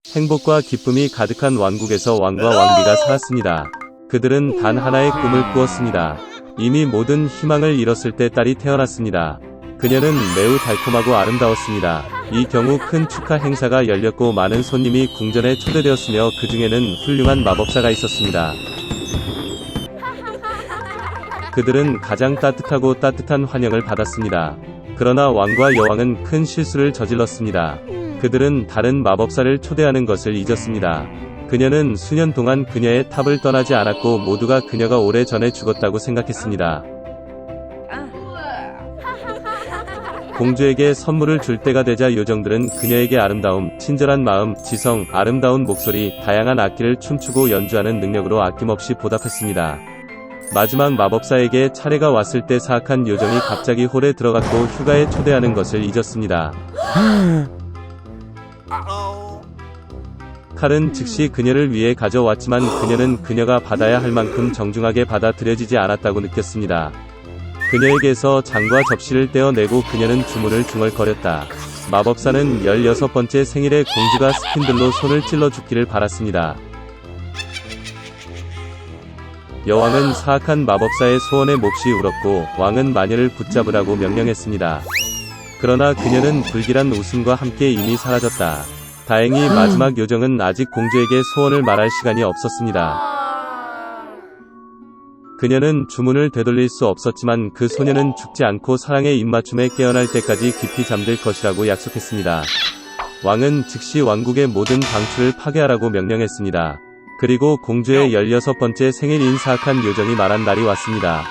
행복과 기쁨이 가득한 왕국에서 왕과 왕비가 살았습니다. 그들은 단 하나의 꿈을 꾸었습니다. 이미 모든 희망을 잃었을 때 딸이 태어났습니다. 그녀는 매우 달콤하고 아름다웠습니다. 이 경우 큰 축하 행사가 열렸고 많은 손님이 궁전에 초대되었으며 그 중에는 훌륭한 마법사가 있었습니다. 그들은 가장 따뜻하고 따뜻한 환영을 받았습니다. 그러나 왕과 여왕은 큰 실수를 저질렀습니다. 그들은 다른 마법사를 초대하는 것을 잊었습니다. 그녀는 수년 동안 그녀의 탑을 떠나지 않았고 모두가 그녀가 오래전에 죽었다고 생각했습니다. 공주에게 선물을 줄 때가 되자 요정들은 그녀에게 아름다움, 친절한 마음, 지성, 아름다운 목소리, 다양한 악기를 춤추고 연주하는 능력으로 아낌없이 보답했습니다. 마지막 마법사에게 차례가 왔을 때 사악한 요정이 갑자기 홀에 들어갔고 휴가에 초대하는 것을 잊었습니다. 칼은 즉시 그녀를 위해 가져왔지만 그녀는 그녀가 받아야 할 만큼 정중하게 받아들여지지 않았다고 느꼈습니다. 그녀에게서 장과 접시를 떼어내고 그녀는 주문을 중얼거렸다. 마법사는 16번째 생일에 공주가 스핀들로 손을 찔러 죽기를 바랐습니다. 여왕은 사악한 마법사의 소원에 몹시 울었고 왕은 마녀를 붙잡으라고 명령했습니다. 그러나 그녀는 불길한 웃음과 함께 이미 사라졌다. 다행히 마지막 요정은 아직 공주에게 소원을 말할 시간이 없었습니다. 그녀는 주문을 되돌릴 수 없었지만 그 소녀는 죽지 않고 사랑의 입맞춤에 깨어날 때까지 깊이 잠들 것이라고 약속했습니다. 왕은 즉시 왕국의 모든 방출을 파괴하라고 명령했습니다. 그리고 공주의 16번째 생일인 사악한 요정이 말한 날이 왔습니다.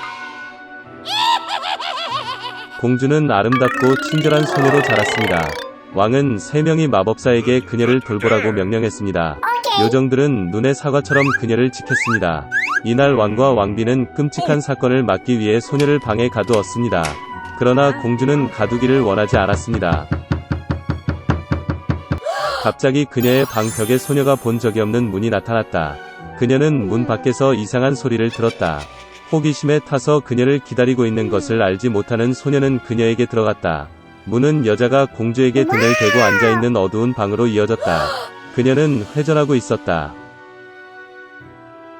공주는 아름답고 친절한 소녀로 자랐습니다. 왕은 3명의 마법사에게 그녀를 돌보라고 명령했습니다. 요정들은 눈의 사과처럼 그녀를 지켰습니다. 이날 왕과 왕비는 끔찍한 사건을 막기 위해 소녀를 방에 가두었습니다. 그러나 공주는 가두기를 원하지 않았습니다. 갑자기 그녀의 방 벽에 소녀가 본 적이 없는 문이 나타났다. 그녀는 문 밖에서 이상한 소리를 들었다. 호기심에 타서 그녀를 기다리고 있는 것을 알지 못하는 소녀는 그녀에게 들어갔다. 문은 여자가 공주에게 등을 대고 앉아있는 어두운 방으로 이어졌다. 그녀는 회전하고 있었다.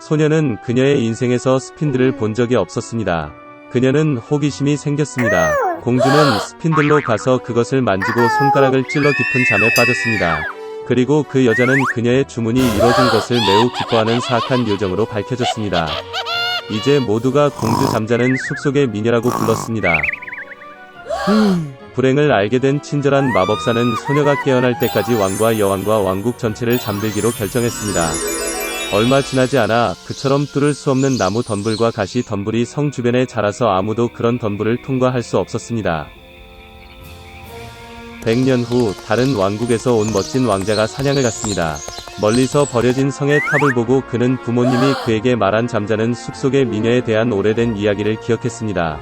소녀는 그녀의 인생에서 스핀들을 본 적이 없었습니다. 그녀는 호기심이 생겼습니다. 공주는 스핀들로 가서 그것을 만지고 손가락을 찔러 깊은 잠에 빠졌습니다. 그리고 그 여자는 그녀의 주문이 이뤄진 것을 매우 기뻐하는 사악한 요정으로 밝혀졌습니다. 이제 모두가 공주 잠자는 숲속의 미녀라고 불렀습니다. 불행을 알게 된 친절한 마법사는 소녀가 깨어날 때까지 왕과 여왕과 왕국 전체를 잠들기로 결정했습니다. 얼마 지나지 않아 그처럼 뚫을 수 없는 나무 덤불과 가시 덤불이 성 주변에 자라서 아무도 그런 덤불을 통과할 수 없었습니다. 100년 후 다른 왕국에서 온 멋진 왕자가 사냥을 갔습니다. 멀리서 버려진 성의 탑을 보고 그는 부모님이 그에게 말한 잠자는 숲속의 미녀에 대한 오래된 이야기를 기억했습니다.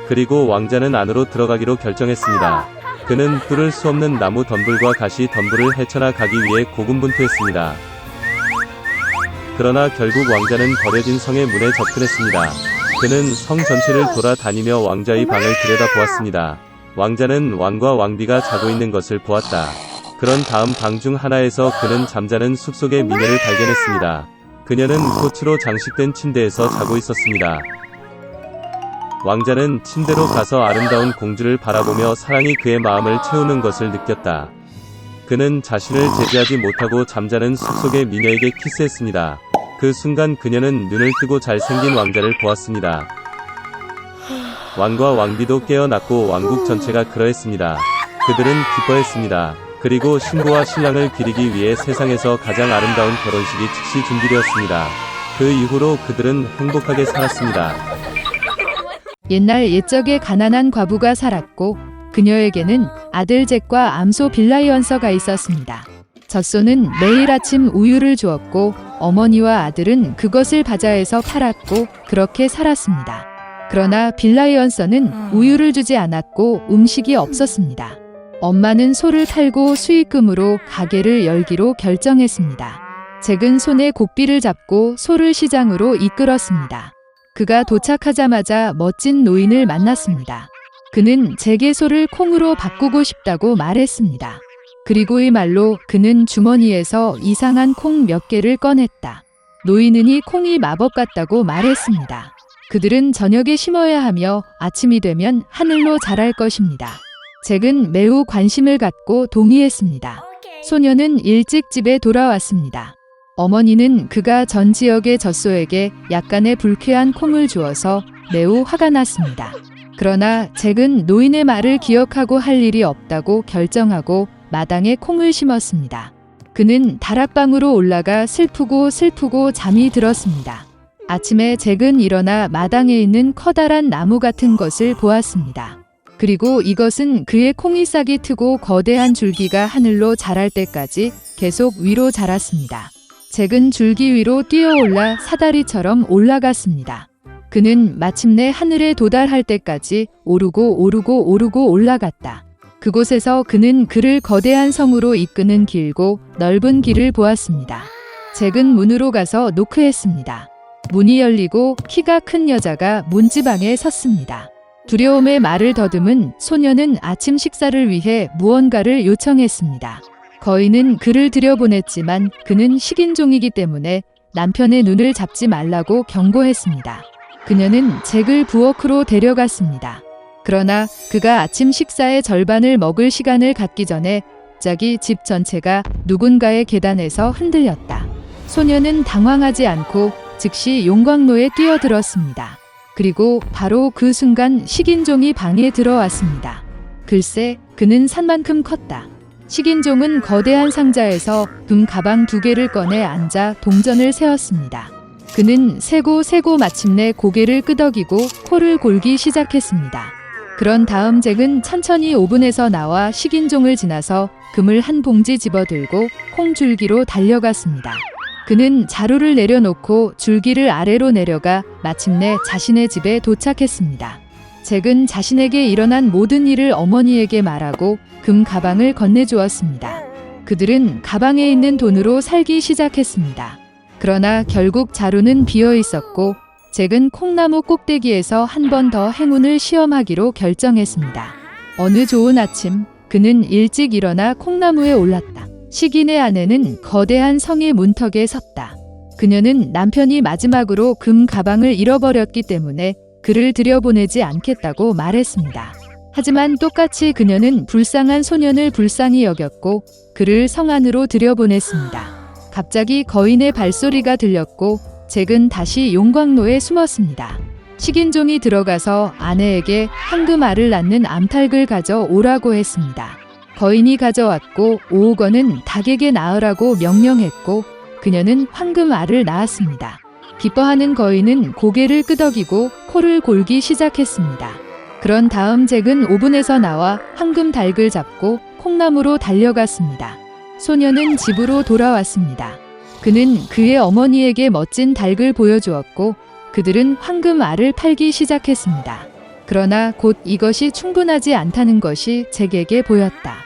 그리고 왕자는 안으로 들어가기로 결정했습니다. 그는 뚫을 수 없는 나무 덤불과 가시 덤불을 헤쳐나 가기 위해 고군분투했습니다. 그러나 결국 왕자는 버려진 성의 문에 접근했습니다. 그는 성 전체를 돌아다니며 왕자의 방을 들여다보았습니다. 왕자는 왕과 왕비가 자고 있는 것을 보았다. 그런 다음 방 중 하나에서 그는 잠자는 숲속의 미녀를 발견했습니다. 그녀는 꽃으로 장식된 침대에서 자고 있었습니다. 왕자는 침대로 가서 아름다운 공주를 바라보며 사랑이 그의 마음을 채우는 것을 느꼈다. 그는 자신을 제지하지 못하고 잠자는 숲속의 미녀에게 키스했습니다. 그 순간 그녀는 눈을 뜨고 잘생긴 왕자를 보았습니다. 왕과 왕비도 깨어났고 왕국 전체가 그러했습니다. 그들은 기뻐했습니다. 그리고 신부와 신랑을 기리기 위해 세상에서 가장 아름다운 결혼식이 즉시 준비되었습니다. 그 이후로 그들은 행복하게 살았습니다. 옛날 옛적에 가난한 과부가 살았고 그녀에게는 아들 잭과 암소 빌라이언서가 있었습니다. 젖소는 매일 아침 우유를 주었고 어머니와 아들은 그것을 바자에서 팔았고 그렇게 살았습니다. 그러나 빌라이언서는 우유를 주지 않았고 음식이 없었습니다. 엄마는 소를 팔고 수익금으로 가게를 열기로 결정했습니다. 잭은 손에 고삐를 잡고 소를 시장으로 이끌었습니다. 그가 도착하자마자 멋진 노인을 만났습니다. 그는 잭의 소를 콩으로 바꾸고 싶다고 말했습니다. 그리고 이 말로 그는 주머니에서 이상한 콩 몇 개를 꺼냈다. 노인은 이 콩이 마법 같다고 말했습니다. 그들은 저녁에 심어야 하며 아침이 되면 하늘로 자랄 것입니다. 잭은 매우 관심을 갖고 동의했습니다. 소녀는 일찍 집에 돌아왔습니다. 어머니는 그가 전 지역의 젖소에게 약간의 불쾌한 콩을 주어서 매우 화가 났습니다. 그러나 잭은 노인의 말을 기억하고 할 일이 없다고 결정하고 마당에 콩을 심었습니다. 그는 다락방으로 올라가 슬프고 잠이 들었습니다. 아침에 잭은 일어나 마당에 있는 커다란 나무 같은 것을 보았습니다. 그리고 이것은 그의 콩이 싹이 트고 거대한 줄기가 하늘로 자랄 때까지 계속 위로 자랐습니다. 잭은 줄기 위로 뛰어올라 사다리처럼 올라갔습니다. 그는 마침내 하늘에 도달할 때까지 오르고 올라갔다. 그곳에서 그는 그를 거대한 성으로 이끄는 길고 넓은 길을 보았습니다. 잭은 문으로 가서 노크했습니다. 문이 열리고 키가 큰 여자가 문지방에 섰습니다. 두려움에 말을 더듬은 소녀는 아침 식사를 위해 무언가를 요청했습니다. 거인은 그를 들여보냈지만 그는 식인종이기 때문에 남편의 눈을 잡지 말라고 경고했습니다. 그녀는 잭을 부엌으로 데려갔습니다. 그러나 그가 아침 식사의 절반을 먹을 시간을 갖기 전에 갑자기 집 전체가 누군가의 계단에서 흔들렸다. 소녀는 당황하지 않고 즉시 용광로에 뛰어들었습니다. 그리고 바로 그 순간 식인종이 방에 들어왔습니다. 글쎄, 그는 산만큼 컸다. 식인종은 거대한 상자에서 금 가방 2개를 꺼내 앉아 동전을 세었습니다. 그는 세고 마침내 고개를 끄덕이고 코를 골기 시작했습니다. 그런 다음 잭은 천천히 오븐에서 나와 식인종을 지나서 금을 한 봉지 집어들고 콩줄기로 달려갔습니다. 그는 자루를 내려놓고 줄기를 아래로 내려가 마침내 자신의 집에 도착했습니다. 잭은 자신에게 일어난 모든 일을 어머니에게 말하고 금 가방을 건네주었습니다. 그들은 가방에 있는 돈으로 살기 시작했습니다. 그러나 결국 자루는 비어 있었고 잭은 콩나무 꼭대기에서 한 번 더 행운을 시험하기로 결정했습니다. 어느 좋은 아침 그는 일찍 일어나 콩나무에 올랐다. 식인의 아내는 거대한 성의 문턱에 섰다. 그녀는 남편이 마지막으로 금 가방을 잃어버렸기 때문에 그를 들여보내지 않겠다고 말했습니다. 하지만 똑같이 그녀는 불쌍한 소년을 불쌍히 여겼고 그를 성 안으로 들여보냈습니다. 갑자기 거인의 발소리가 들렸고 잭은 다시 용광로에 숨었습니다. 식인종이 들어가서 아내에게 황금알을 낳는 암탉을 가져오라고 했습니다. 거인이 가져왔고 5억원은 닭에게 낳으라고 명령했고 그녀는 황금알을 낳았습니다. 기뻐하는 거인은 고개를 끄덕이고 코를 골기 시작했습니다. 그런 다음 잭은 오븐에서 나와 황금 닭을 잡고 콩나무로 달려갔습니다. 소녀는 집으로 돌아왔습니다. 그는 그의 어머니에게 멋진 닭을 보여주었고 그들은 황금알을 팔기 시작했습니다. 그러나 곧 이것이 충분하지 않다는 것이 잭에게 보였다.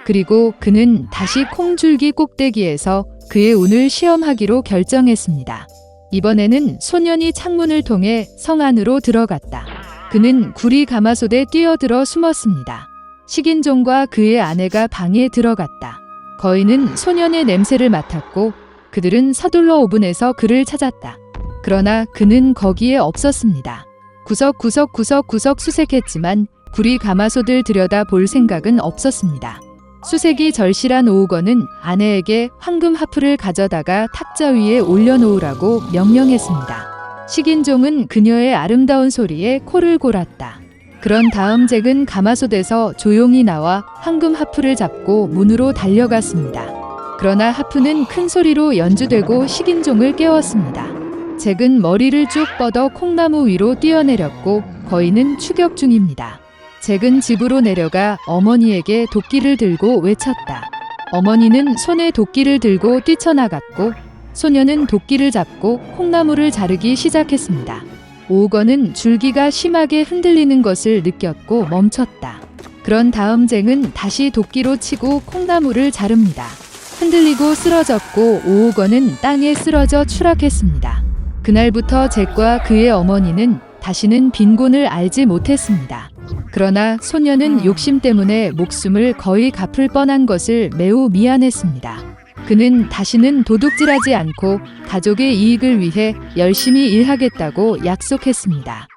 그리고 그는 다시 콩줄기 꼭대기에서 그의 운을 시험하기로 결정했습니다. 이번에는 소년이 창문을 통해 성 안으로 들어갔다. 그는 구리 가마솥에 뛰어들어 숨었습니다. 식인종과 그의 아내가 방에 들어갔다. 거인은 소년의 냄새를 맡았고 그들은 서둘러 오븐에서 그를 찾았다. 그러나 그는 거기에 없었습니다. 구석구석 수색했지만 구리 가마솥을 들여다 볼 생각은 없었습니다. 수색이 절실한 오우건은 아내에게 황금 하프를 가져다가 탁자 위에 올려놓으라고 명령했습니다. 식인종은 그녀의 아름다운 소리에 코를 골았다. 그런 다음 잭은 가마솥에서 조용히 나와 황금 하프를 잡고 문으로 달려갔습니다. 그러나 하프는 큰 소리로 연주되고 식인종을 깨웠습니다. 잭은 머리를 쭉 뻗어 콩나무 위로 뛰어내렸고 거인은 추격 중입니다. 잭은 집으로 내려가 어머니에게 도끼를 들고 외쳤다. 어머니는 손에 도끼를 들고 뛰쳐나갔고 소녀는 도끼를 잡고 콩나무를 자르기 시작했습니다. 오우건은 줄기가 심하게 흔들리는 것을 느꼈고 멈췄다. 그런 다음 잭은 다시 도끼로 치고 콩나무를 자릅니다. 흔들리고 쓰러졌고 오우건은 땅에 쓰러져 추락했습니다. 그날부터 잭과 그의 어머니는 다시는 빈곤을 알지 못했습니다. 그러나 소녀는 욕심 때문에 목숨을 거의 갚을 뻔한 것을 매우 미안했습니다. 그는 다시는 도둑질하지 않고 가족의 이익을 위해 열심히 일하겠다고 약속했습니다.